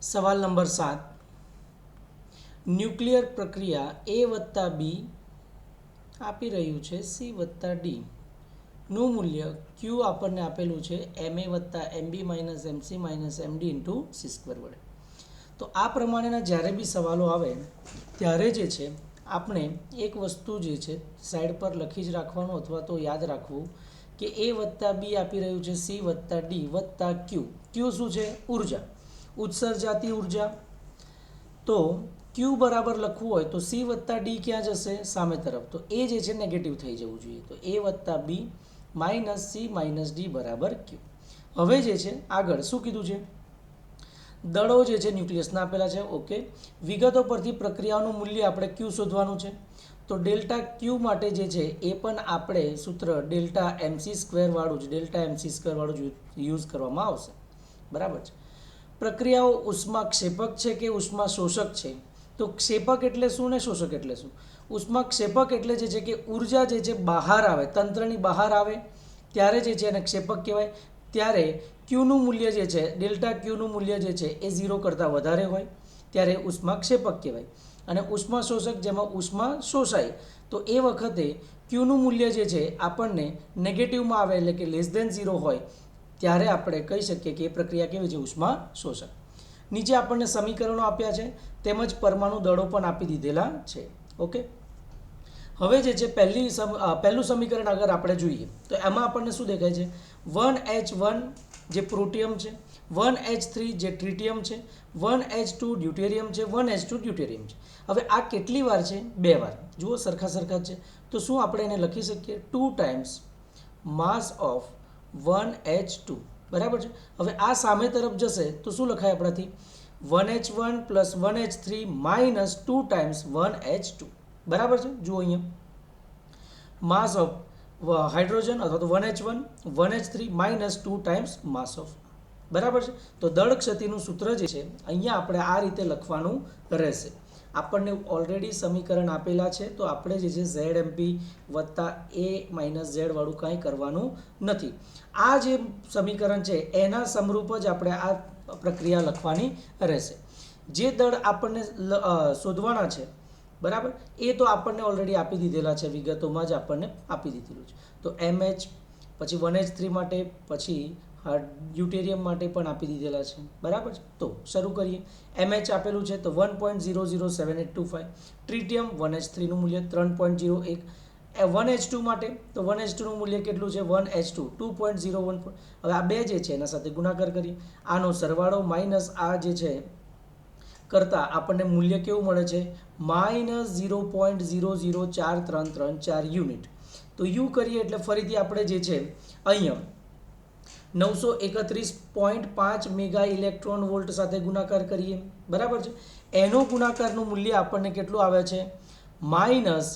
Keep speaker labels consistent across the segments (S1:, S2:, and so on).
S1: સવાલ number 7 nuclear પ્રક્રિયા એ વત્તા બી આપી રહ્યું છે સી વત્તા ડી નું મૂલ્ય ક્યુ આપણને આપેલું છે એમ એ વત્તા M B minus MC minus MD into C square વડે. તો આ પ્રમાણેના જ્યારે બી સવાલો આવે ત્યારે જે છે આપણે એક વસ્તુ જે છે સાઈડ પર લખી જ રાખવાનું અથવા તો યાદ રાખવું કે એ વત્તા બી આપી રહ્યું છે સી વત્તા ડી વત્તા ક્યુ. ક્યુ શું છે? ઉર્જા, ઉત્સર્જાતી ઉર્જા. તો ક્યુ બરાબર લખવું હોય તો સી વત્તા ડી ક્યાં જશે? સામે તરફ. તો એ જે છે નેગેટિવ થઈ જવું જોઈએ. તો એ વત્તા બી માઇનસ સી માઇનસ ડી બરાબર ક્યુ. હવે જે છે આગળ શું કીધું છે? દળો જે છે ન્યુક્લિયસના આપેલા છે. ઓકે, વિગતો પરથી પ્રક્રિયાઓનું મૂલ્ય આપણે ક્યુ શોધવાનું છે. તો ડેલ્ટા ક્યુ માટે જે છે એ પણ આપણે સૂત્ર ડેલ્ટા એમસી સ્ક્વેર વાળું જ યુઝ કરવામાં આવશે. બરાબર છે. પ્રક્રિયાઓ ઉષ્માક્ષેપક છે કે ઉષ્મા શોષક છે? તો ક્ષેપક એટલે શું ને શોષક એટલે શું? ઉષ્માક્ષેપક એટલે જે છે કે ઉર્જા જે છે બહાર આવે, તંત્રની બહાર આવે ત્યારે જે છે એને ક્ષેપક કહેવાય. ત્યારે ક્યુનું મૂલ્ય જે છે ડેલ્ટા ક્યુનું મૂલ્ય જે છે એ 0 કરતાં વધારે હોય ત્યારે ઉષ્માક્ષેપક કહેવાય. અને ઉષ્મા શોષક જેમાં ઉષ્મા શોષાય તો એ વખતે ક્યુનું મૂલ્ય જે છે આપણને નેગેટિવમાં આવે એટલે કે લેસ ધેન 0 હોય ત્યારે આપણે કહી શકીએ કે એ પ્રક્રિયા કેવી છે? ઉષ્મા શોષક. નીચે આપણને સમીકરણો આપ્યા છે તેમજ પરમાણુ દળો પણ આપી દીધેલા છે. ઓકે, હવે જે છે પહેલું સમીકરણ અગર આપણે જોઈએ તો એમાં આપણને શું દેખાય છે? 1H1 જે પ્રોટિયમ છે, 1H3 જે ટ્રિટિયમ છે, 1H2 ડ્યુટેરિયમ છે, 1H2 ડ્યુટેરિયમ છે. હવે આ કેટલી વાર છે? 2 વાર. જુઓ સરખા સરખા છે. તો શું આપણે એને લખી શકીએ? 2 ટાઈમ્સ માસ ઓફ 1H2. બરાબર છે. હવે આ સામે તરફ જશે તો શું લખાય આપણાથી? 1H1 plus 1H3 minus 2 times 1H2. બરાબર છે. જુઓ અહીંયા માસ ઓફ હાઇડ્રોજન અથવા તો 1H1 1H3 minus 2 times mass of. બરાબર છે. તો દળ ક્ષતિનું સૂત્ર જે છે અહીંયા આપણે આ રીતે લખવાનું રહેશે. આપણને ઓલરેડી સમીકરણ આપેલા છે તો આપણે જે છે ઝેડ એમપી વત્તા એ માઇનસ ઝેડ વાળું કાંઈ કરવાનું નથી. આ જે સમીકરણ છે એના સમરૂપ જ આપણે આ પ્રક્રિયા લખવાની રહેશે. જે દળ આપણને શોધવાના છે બરાબર એ તો આપણને ઓલરેડી આપી દીધેલા છે, વિગતોમાં જ આપણને આપી દીધેલું છે. તો MH પછી 1H3 માટે પછી ડ્યુટેરિયમ માટે પણ આપી દીધેલા છે. બરાબર છે. તો શરૂ કરીએ. MH આપેલું છે તો 1.007825. ટ્રિટિયમ 1H3 નું મૂલ્ય 3.01. 1H2 માટે તો 1H2 નું મૂલ્ય કેટલું છે? 1H2 2.01. હવે આ બે જે છે એના સાથે ગુણાકાર કરીએ. આનો સરવાળો માઇનસ આ જે છે કરતાં આપણને મૂલ્ય કેવું મળે છે? Minus 0.004334 unit. તો યુ કરીએ એટલે ફરીથી આપણે જે છે અહીંયા 931.5 મેગા ઇલેક્ટ્રોન વોલ્ટ સાથે ગુણાકાર કરીએ. બરાબર છે. એનો ગુણાકારનું મૂલ્ય આપણને કેટલું આવે છે? Minus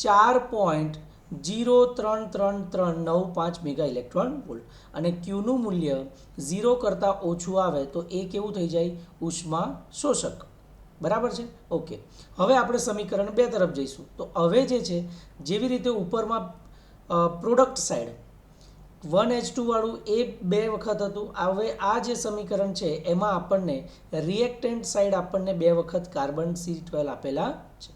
S1: 4.033395 mega electron volt. અને ક્યુનું મૂલ્ય 0 કરતાં ઓછું આવે તો એ કેવું થઈ જાય? ઉષ્મા શોષક. બરાબર છે. ઓકે, હવે આપણે સમીકરણ 2 તરફ જઈશું. તો હવે જે છે જેવી રીતે ઉપરમાં પ્રોડક્ટ સાઈડ 1H2 વાળું એ 2 વખત હતું. હવે આ જે સમીકરણ છે એમાં આપણને રિએક્ટન્ટ સાઈડ આપણને 2 વખત કાર્બન C12 આપેલા છે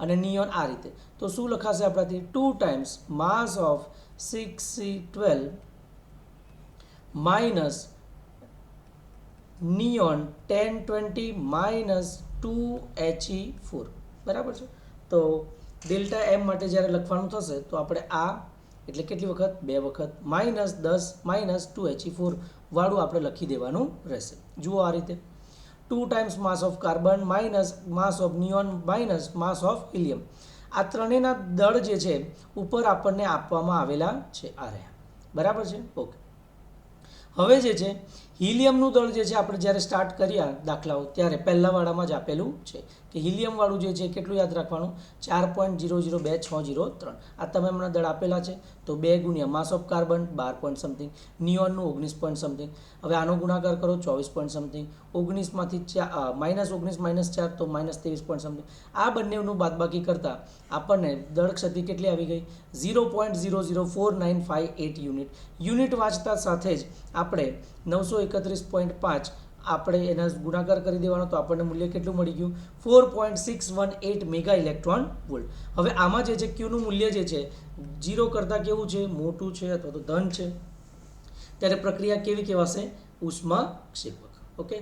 S1: અને નિયોન આ રીતે. તો શું લખાશે આપણાથી? 2 times mass of 6C12 minus neon 1020 minus 2He4. બરાબર છે. તો ડેલ્ટા એમ માટે જ્યારે લખવાનું થશે તો આપણે આ એટલે કેટલી વખત? 2 વખત માઇનસ 10 માઇનસ 2He4 વાળું આપણે લખી દેવાનું રહેશે. જુઓ આ રીતે 2 times mass of carbon minus mass of neon minus mass of helium. આ ત્રણેયના દળ જે છે ઉપર આપણને આપવામાં આવેલા છે આ રહ્યા. બરાબર છે. ઓકે, હવે જે છે હિલિયમનું દળ જે છે આપણે જ્યારે સ્ટાર્ટ કર્યા દાખલાઓ ત્યારે પહેલા વાળામાં જ આપેલું છે કે હિલિયમ વાળું જે છે કેટલું યાદ રાખવાનું? 4.002603. આ તમે હમણાં દળ આપેલા છે તો 2 ગુણ્યા mass of carbon 12 point something, નિયોનનું 19 પોઈન્ટ સમથિંગ. હવે આનો ગુણાકાર કરો 24 પોઈન્ટ સમથિંગ, 19માંથી માઇનસ 19 માઇનસ 4 તો માઇનસ 23 પોઈન્ટ સમથિંગ. આ બંનેનું બાદબાકી કરતાં આપણને દળ ક્ષતિ કેટલી આવી ગઈ? 0.004958 યુનિટ. યુનિટ વાંચતા સાથે જ આપણે 931.5 આપણે એના ગુણાકાર કરી દેવાનો તો આપણને મૂલ્ય કેટલું મળી ગયું 4.618 મેગા ઇલેક્ટ્રોન વોલ્ટ. હવે આમાં જે છે ક્યુનું મૂલ્ય જે છે 0 કરતાં કેવું છે મોટું છે અથવા તો ધન છે ત્યારે પ્રક્રિયા કેવી કહેવાશે ઉષ્માક્ષેપક. ઓકે.